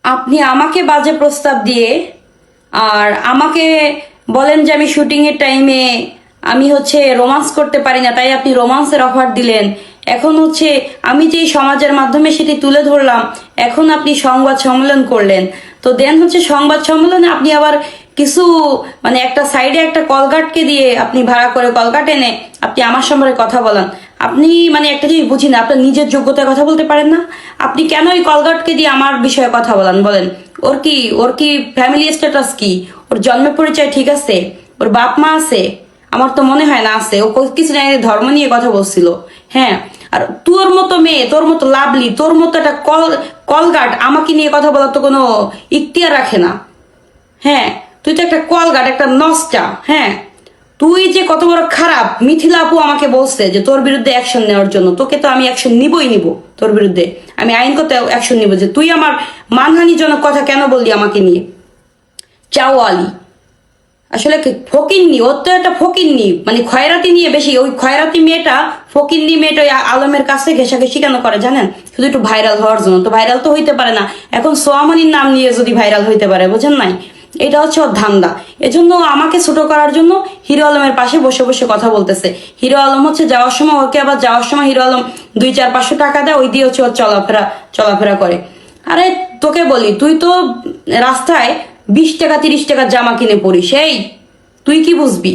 আপনি আমাকে বাজে প্রস্তাব দিয়ে আর আমাকে বলেন যে আমি শুটিং এর টাইমে আমি রোমান্স করতে পারি না, তাই আপনি রোমান্সের অফার দিলেন। এখন আমি যে সমাজের মাধ্যমে সেটি তুলে ধরলাম, এখন আপনি সংবাদ সম্মেলন করলেন। তো দেন সংবাদ সম্মেলনে আপনি আবার কিছু মানে একটা সাইডে একটা কলগাটকে দিয়ে আপনি ভাড়া করে কলগাট এনে আপনি আমার সম্পর্কে কথা বলেন। আপনি মানে একটা জিনিস বুঝি না, আপনার নিজের যোগ্যতায় কথা বলতে পারেন না? আপনি কেন ওই কলগাটকে দিয়ে আমার বিষয়ে কথা বলেন? বলেন, ওর কি ফ্যামিলি স্ট্যাটাস কি? ওর জন্মের পরিচয় ঠিক আছে? ওর বাপ মা আছে? আমার তো মনে হয় না আছে। ও কিছু না ধর্ম নিয়ে কথা বলছিল। হ্যাঁ, আর তোর মতো মেয়ে, তোর মতো লাভলি, তোর মতো একটা কলগাট আমাকে নিয়ে কথা বলার তো কোনো ইখতিয়ার রাখে না। হ্যাঁ, তুই তো একটা কলগাট, একটা নষ্টা। হ্যাঁ, তুই যে কত বড় খারাপ, মিথিলা আপু আমাকে বলছে যে তোর বিরুদ্ধে অ্যাকশন নেওয়ার জন্য। তোকে তো আমি অ্যাকশন নিব তোর বিরুদ্ধে। আমি আইনগত অ্যাকশন নিব যে তুই আমার মানহানিজনক কথা কেন বললি আমাকে নিয়ে। চাওয়ালি আসলে ফকিন্নি, ওর তো একটা ফকিন্নি, মানে খয়রাতি নিয়ে বেশি। ওই খয়রাতি মেয়েটা, ফকিন্নি মেয়েটা ওই আলমের কাছে ঘেঁষাঘেঁষি কেন করে জানেন? শুধু একটু ভাইরাল হওয়ার জন্য। তো ভাইরাল তো হইতে পারে না, এখন সোয়ামনির নাম নিয়ে যদি ভাইরাল হইতে পারে, বুঝেন নাই? এটা ওর ধান্দা। এজন্য আমাকে ছোট করার জন্য হিরো আলমের পাশে বসে বসে কথা বলতেছে। হিরো আলম যাওয়ার সময় ওকে, আবার যাওয়ার সময় হিরো আলম 200-400 টাকা দেয়, ওই দিয়ে ওর চলাফেরা করে। আরে তোকে বলি, তুই তো রাস্তায় 20 টাকা 30 টাকার জামা কিনে পড়িস। এই তুই কি বুঝবি?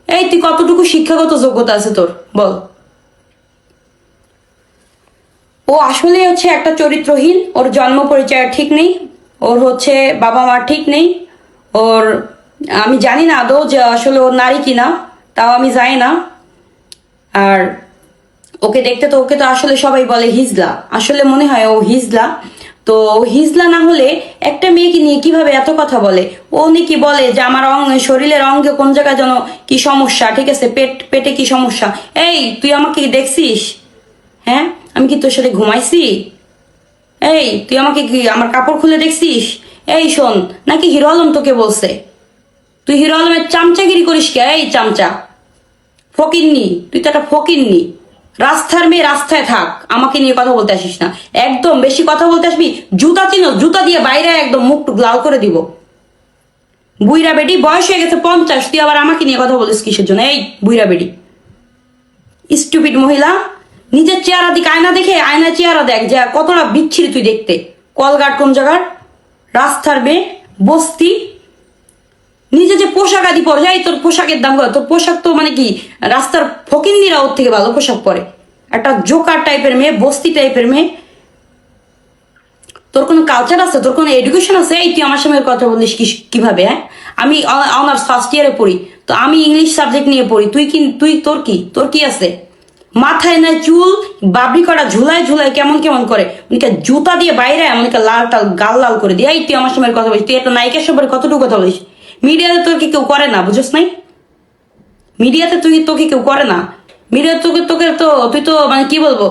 এই তুই কতটুকু শিক্ষাগত যোগ্যতা আছে তোর, বল? ও আসলে একটা চরিত্রহীন। ওর জন্ম পরিচয় ঠিক নেই, ওর বাবা মা ঠিক নেই। ওর আমি জানি না আদৌ যে আসলে ওর নারী কিনা, তাও আমি জানি না। আর ওকে তো আসলে সবাই বলে হিজলা। আসলে মনে হয় ও হিজলা। তো হিজলা না হলে একটা মেয়েকে নিয়ে কিভাবে এত কথা বলে? ও নাকি বলে যে আমার শরীরের অঙ্গে কোন জায়গায় যেন কি সমস্যা, ঠিক আছে, পেটে কি সমস্যা। এই তুই আমাকে দেখছিস? হ্যাঁ, আমি কি তোর সাথে ঘুমাইছি? এই তুই আমাকে কি আমার কাপড় খুলে দেখছিস? এই শোন, নাকি হিরো আলম তোকে বলছে? তুই হিরো আলমের চামচাগিরি করিস কে? এই চামচা ফকিন্নি, তুই তো একটা ফকিন্নি। রাস্তার মেয়ে রাস্তায় থাক, আমাকে নিয়ে কথা বলতে আসিস না। একদম বেশি কথা বলতে আসবি, জুতা চিনো, জুতা দিয়ে বাইরে একদম মুখ টুক লাল করে দিব। বুইরা বেটি, বয়স হয়ে গেছে 50, তুই আবার আমাকে নিয়ে কথা বলিস কিসের জন্য? এই বুইরা বেটি, স্টুপিড মহিলা। নিজের চেহারা দিকে আয়না দেখে, আয়না চেহারা দেখ যে কতটা বিচ্ছিরি তুই দেখতে। কলগাট কোন জায়গার, রাস্তার মেয়ে, বস্তি। নিজে যে পোশাক আদি পরে, যাই তোর পোশাকের দাম কত? তোর পোশাক তো মানে কি, রাস্তার ফকিন্দিরা ওর থেকে ভালো পোশাক পরে। একটা জোকার টাইপের মেয়ে, বস্তি টাইপের মেয়ে। তোর কোনো কালচার আছে? তোর কোনো এডুকেশন আছে? এই তুই আমার সঙ্গে কথা বলিস কিভাবে? হ্যাঁ, আমি অনার্স ফার্স্ট ইয়ারে পড়ি, তো আমি ইংলিশ সাবজেক্ট নিয়ে পড়ি। তোর কি আছে? মাথায় নাই চুল, বাবরি করা ঝুলায় ঝুলায় কেমন কেমন করে, মনে জুতা দিয়ে বাইরে এমন লাল টাল গাল লাল করে দিয়ে। এই তুই আমার সঙ্গে কথা বলিস? তুই একটা নায়িকার সম্পর্কে কতটুকু কথা বলিস? মিডিয়াতে তোকে কেউ করে না, বুঝছ নাই? মিডিয়াতে তোকে কেউ করে না। মিডিয়া তোকে তোকে তো তুই তো মানে কি বলবো,